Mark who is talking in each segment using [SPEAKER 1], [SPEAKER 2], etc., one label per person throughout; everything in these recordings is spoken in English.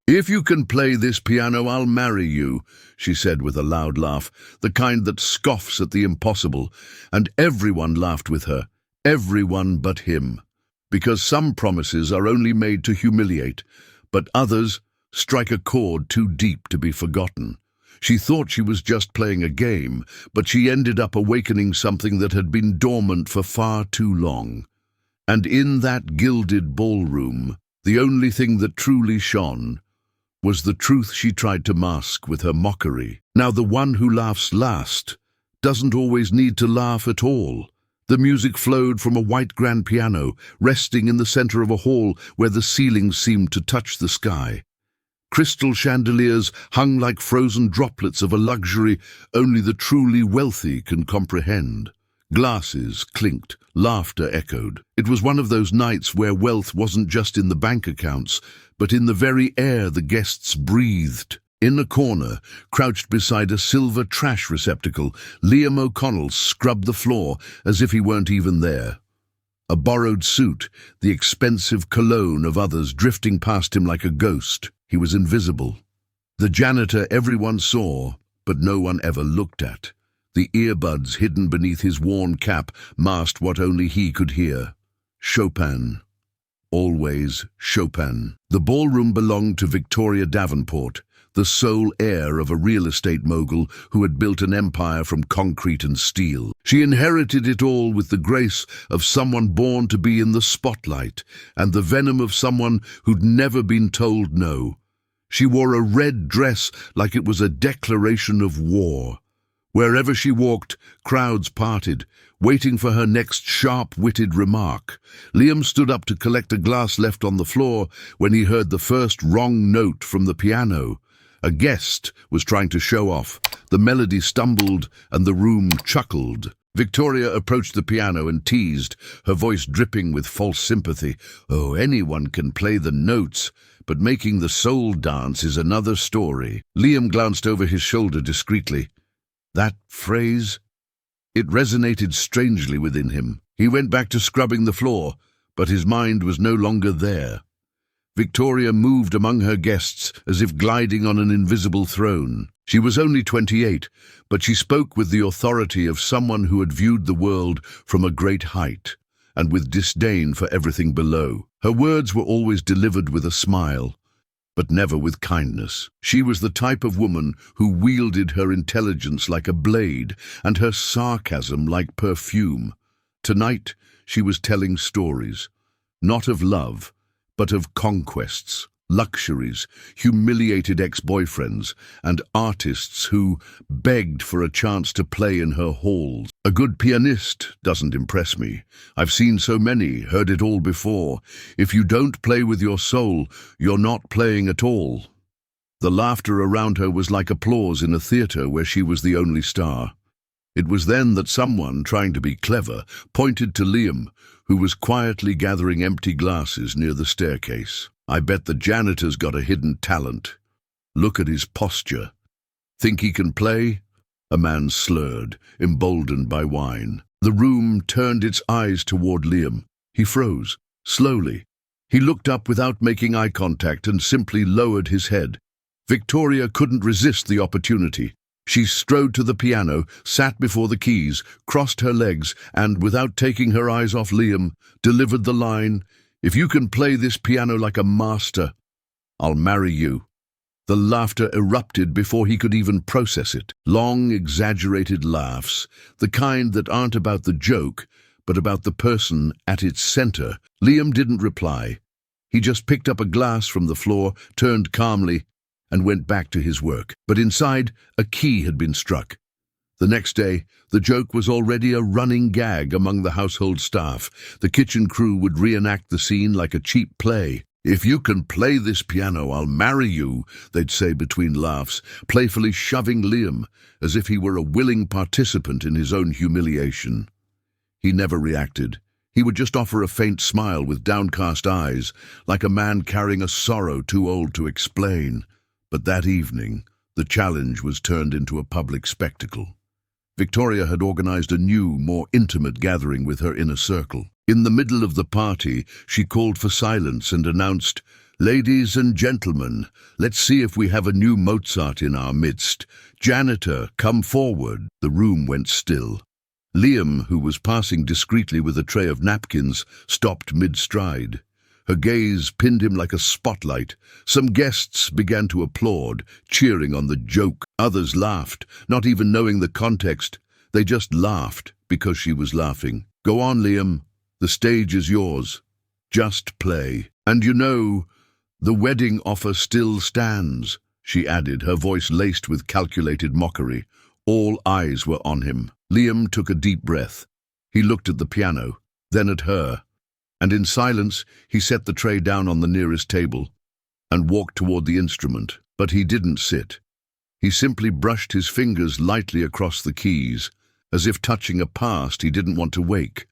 [SPEAKER 1] "If you can play this piano, I'll marry you," she said with a loud laugh, the kind that scoffs at the impossible, and everyone laughed with her, everyone but him. Because some promises are only made to humiliate, but others strike a chord too deep to be forgotten. She thought she was just playing a game, but she ended up awakening something that had been dormant for far too long. And in that gilded ballroom, the only thing that truly shone was the truth she tried to mask with her mockery. Now, the one who laughs last doesn't always need to laugh at all. The music flowed from a white grand piano, resting in the center of a hall where the ceiling seemed to touch the sky. Crystal chandeliers hung like frozen droplets of a luxury only the truly wealthy can comprehend. Glasses clinked, laughter echoed. It was one of those nights where wealth wasn't just in the bank accounts, but in the very air the guests breathed. In a corner, crouched beside a silver trash receptacle, Liam O'Connell scrubbed the floor as if he weren't even there. A borrowed suit, the expensive cologne of others drifting past him like a ghost. He was invisible. The janitor everyone saw, but no one ever looked at. The earbuds hidden beneath his worn cap masked what only he could hear. Chopin. Always Chopin. The ballroom belonged to Victoria Davenport, the sole heir of a real estate mogul who had built an empire from concrete and steel. She inherited it all with the grace of someone born to be in the spotlight and the venom of someone who'd never been told no. She wore a red dress like it was a declaration of war. Wherever she walked, crowds parted, waiting for her next sharp-witted remark. Liam stood up to collect a glass left on the floor when he heard the first wrong note from the piano. A guest was trying to show off. The melody stumbled and the room chuckled. Victoria approached the piano and teased, her voice dripping with false sympathy. "Oh, anyone can play the notes, but making the soul dance is another story." Liam glanced over his shoulder discreetly. That phrase? It resonated strangely within him. He went back to scrubbing the floor, but his mind was no longer there. Victoria moved among her guests as if gliding on an invisible throne. She was only 28, but she spoke with the authority of someone who had viewed the world from a great height, and with disdain for everything below. Her words were always delivered with a smile, but never with kindness. She was the type of woman who wielded her intelligence like a blade and her sarcasm like perfume. Tonight, she was telling stories, not of love, but of conquests, luxuries, humiliated ex-boyfriends, and artists who begged for a chance to play in her halls. A good pianist doesn't impress me. I've seen so many, heard it all before. If you don't play with your soul, you're not playing at all. The laughter around her was like applause in a theater where she was the only star. It was then that someone, trying to be clever, pointed to Liam, who was quietly gathering empty glasses near the staircase. "I bet the janitor's got a hidden talent. Look at his posture. Think he can play?" A man slurred, emboldened by wine. The room turned its eyes toward Liam. He froze, slowly. He looked up without making eye contact and simply lowered his head. Victoria couldn't resist the opportunity. She strode to the piano, sat before the keys, crossed her legs, and, without taking her eyes off Liam, delivered the line, "If you can play this piano like a master, I'll marry you." The laughter erupted before he could even process it. Long, exaggerated laughs, the kind that aren't about the joke, but about the person at its center. Liam didn't reply. He just picked up a glass from the floor, turned calmly, and went back to his work. But inside, a key had been struck. The next day, the joke was already a running gag among the household staff. The kitchen crew would reenact the scene like a cheap play. "If you can play this piano, I'll marry you," they'd say between laughs, playfully shoving Liam as if he were a willing participant in his own humiliation. He never reacted. He would just offer a faint smile with downcast eyes, like a man carrying a sorrow too old to explain. But that evening, the challenge was turned into a public spectacle. Victoria had organized a new, more intimate gathering with her inner circle. In the middle of the party, she called for silence and announced, Ladies and gentlemen, let's see if we have a new Mozart in our midst. Janitor, come forward." The room went still. Liam, who was passing discreetly with a tray of napkins, stopped mid-stride. Her gaze pinned him like a spotlight. Some guests began to applaud, cheering on the joke. Others laughed, not even knowing the context. They just laughed because she was laughing. "Go on, Liam. The stage is yours. Just play. And you know, the wedding offer still stands," she added, her voice laced with calculated mockery. All eyes were on him. Liam took a deep breath. He looked at the piano, then at her, and in silence he set the tray down on the nearest table and walked toward the instrument. But he didn't sit. He simply brushed his fingers lightly across the keys, as if touching a past he didn't want to wake.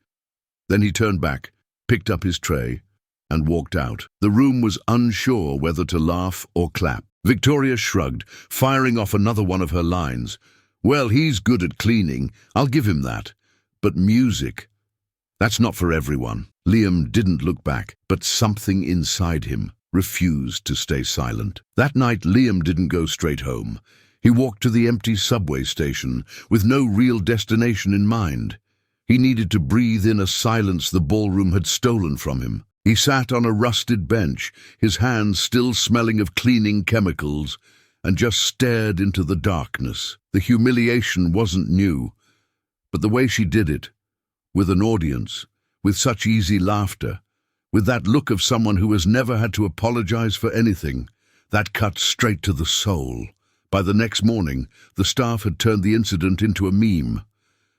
[SPEAKER 1] Then he turned back, picked up his tray, and walked out. The room was unsure whether to laugh or clap. Victoria shrugged, firing off another one of her lines. "Well, he's good at cleaning, I'll give him that. But music, that's not for everyone." Liam didn't look back, but something inside him refused to stay silent. That night, Liam didn't go straight home. He walked to the empty subway station, with no real destination in mind. He needed to breathe in a silence the ballroom had stolen from him. He sat on a rusted bench, his hands still smelling of cleaning chemicals, and just stared into the darkness. The humiliation wasn't new, but the way she did it, with an audience, with such easy laughter, with that look of someone who has never had to apologize for anything, that cut straight to the soul. By the next morning, the staff had turned the incident into a meme.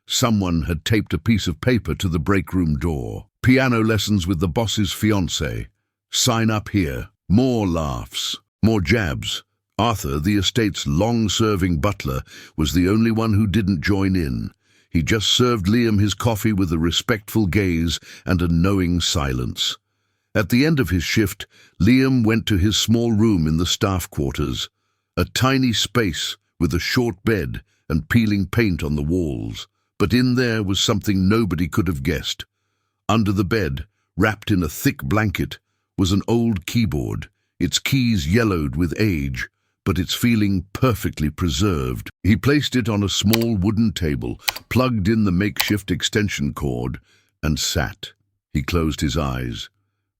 [SPEAKER 1] Someone had taped a piece of paper to the break room door. "Piano lessons with the boss's fiancé. Sign up here." More laughs, more jabs. Arthur, the estate's long-serving butler, was the only one who didn't join in. He just served Liam his coffee with a respectful gaze and a knowing silence. At the end of his shift, Liam went to his small room in the staff quarters, a tiny space with a short bed and peeling paint on the walls. But in there was something nobody could have guessed. Under the bed, wrapped in a thick blanket, was an old keyboard, its keys yellowed with age, but its feeling perfectly preserved. He placed it on a small wooden table, plugged in the makeshift extension cord, and sat. He closed his eyes,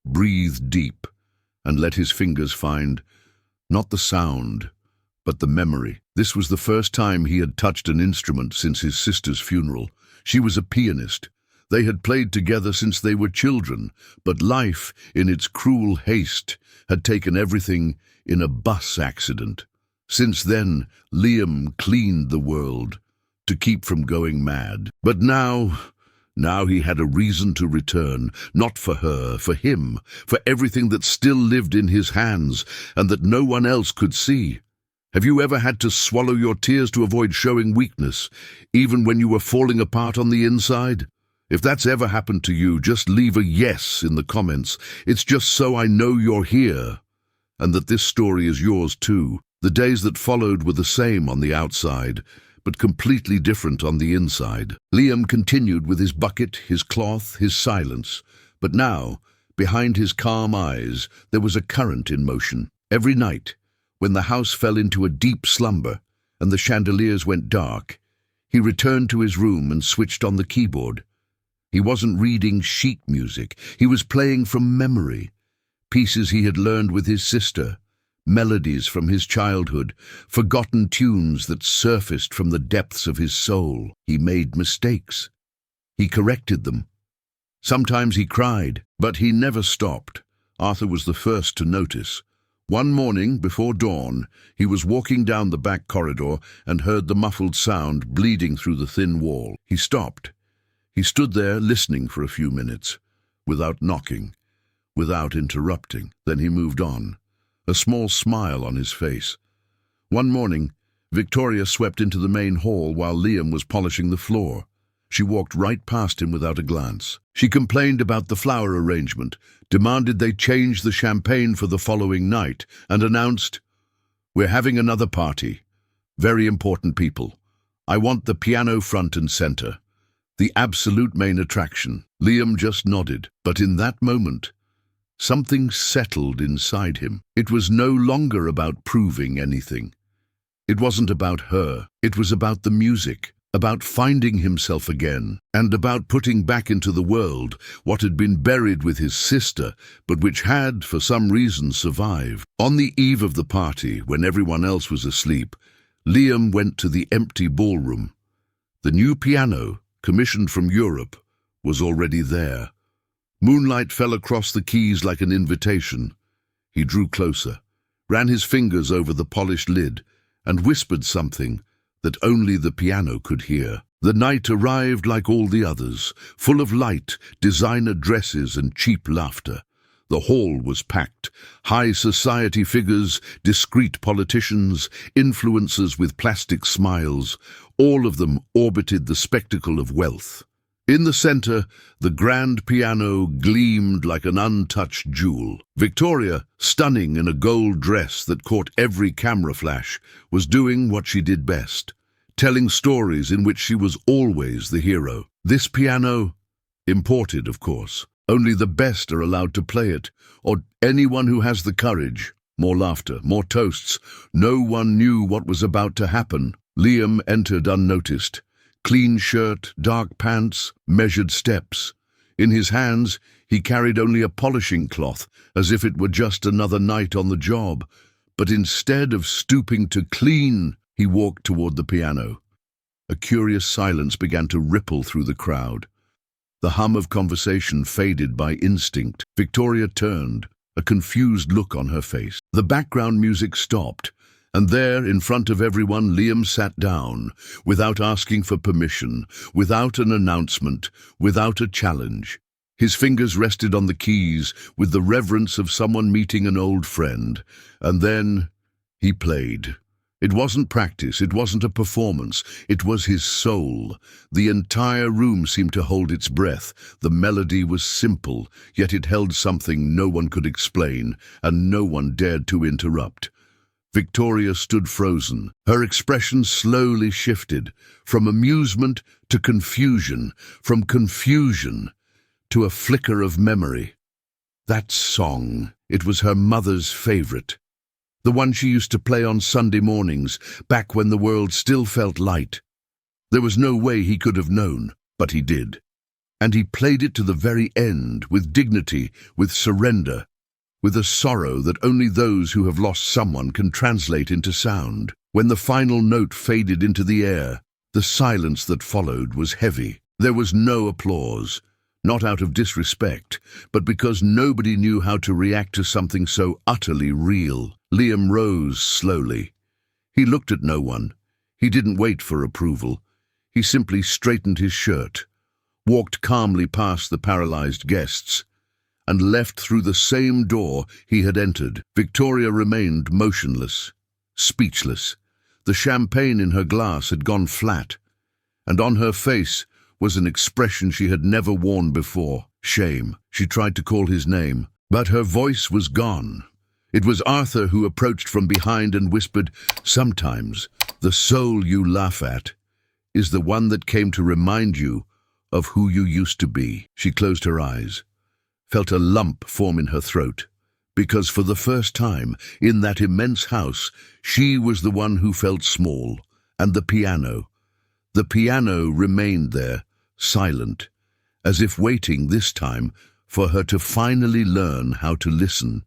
[SPEAKER 1] breathed deep, and let his fingers find, not the sound, but the memory. This was the first time he had touched an instrument since his sister's funeral. She was a pianist. They had played together since they were children, but life, in its cruel haste, had taken everything in a bus accident. Since then, Liam cleaned the world to keep from going mad. But now he had a reason to return, not for her, for him, for everything that still lived in his hands and that no one else could see. Have you ever had to swallow your tears to avoid showing weakness, even when you were falling apart on the inside? If that's ever happened to you, just leave a yes in the comments. It's just so I know you're here, and that this story is yours too. The days that followed were the same on the outside, but completely different on the inside. Liam continued with his bucket, his cloth, his silence. But now, behind his calm eyes, there was a current in motion. Every night, when the house fell into a deep slumber and the chandeliers went dark, he returned to his room and switched on the keyboard. He wasn't reading sheet music. He was playing from memory, pieces he had learned with his sister, melodies from his childhood, forgotten tunes that surfaced from the depths of his soul. He made mistakes. He corrected them. Sometimes he cried, but he never stopped. Arthur was the first to notice. One morning, before dawn, he was walking down the back corridor and heard the muffled sound bleeding through the thin wall. He stopped. He stood there listening for a few minutes, without knocking, without interrupting. Then he moved on, a small smile on his face. One morning, Victoria swept into the main hall while Liam was polishing the floor. She walked right past him without a glance. She complained about the flower arrangement, demanded they change the champagne for the following night, and announced, "We're having another party. Very important people. I want the piano front and center. The absolute main attraction." Liam just nodded, but in that moment, Something settled inside him. It was no longer about proving anything. It wasn't about her. It was about the music, about finding himself again, and about putting back into the world what had been buried with his sister, but which had, for some reason, survived. On the eve of the party, when everyone else was asleep, Liam went to the empty ballroom. The new piano, commissioned from Europe, was already there. Moonlight fell across the keys like an invitation. He drew closer, ran his fingers over the polished lid, and whispered something that only the piano could hear. The night arrived like all the others, full of light, designer dresses, and cheap laughter. The hall was packed. High society figures, discreet politicians, influencers with plastic smiles, all of them orbited the spectacle of wealth. In the center, the grand piano gleamed like an untouched jewel. Victoria, stunning in a gold dress that caught every camera flash, was doing what she did best, telling stories in which she was always the hero. This piano, imported of course, only the best are allowed to play it, or anyone who has the courage. More laughter, more toasts. No one knew what was about to happen. Liam entered unnoticed. Clean shirt, dark pants, measured steps. In his hands, he carried only a polishing cloth, as if it were just another night on the job. But instead of stooping to clean, he walked toward the piano. A curious silence began to ripple through the crowd. The hum of conversation faded by instinct. Victoria turned, a confused look on her face. The background music stopped. And there, in front of everyone, Liam sat down, without asking for permission, without an announcement, without a challenge. His fingers rested on the keys with the reverence of someone meeting an old friend. And then he played. It wasn't practice, it wasn't a performance, it was his soul. The entire room seemed to hold its breath. The melody was simple, yet it held something no one could explain, and no one dared to interrupt. Victoria stood frozen. Her expression slowly shifted, from amusement to confusion, from confusion to a flicker of memory. That song, it was her mother's favorite. The one she used to play on Sunday mornings, back when the world still felt light. There was no way he could have known, but he did. And he played it to the very end, with dignity, with surrender, with a sorrow that only those who have lost someone can translate into sound. When the final note faded into the air, the silence that followed was heavy. There was no applause, not out of disrespect, but because nobody knew how to react to something so utterly real. Liam rose slowly. He looked at no one. He didn't wait for approval. He simply straightened his shirt, walked calmly past the paralyzed guests, and left through the same door he had entered. Victoria remained motionless, speechless. The champagne in her glass had gone flat, and on her face was an expression she had never worn before, shame. She tried to call his name, but her voice was gone. It was Arthur who approached from behind and whispered, "Sometimes the soul you laugh at is the one that came to remind you of who you used to be." She closed her eyes, felt a lump form in her throat, because for the first time in that immense house, she was the one who felt small, and the piano remained there, silent, as if waiting this time for her to finally learn how to listen.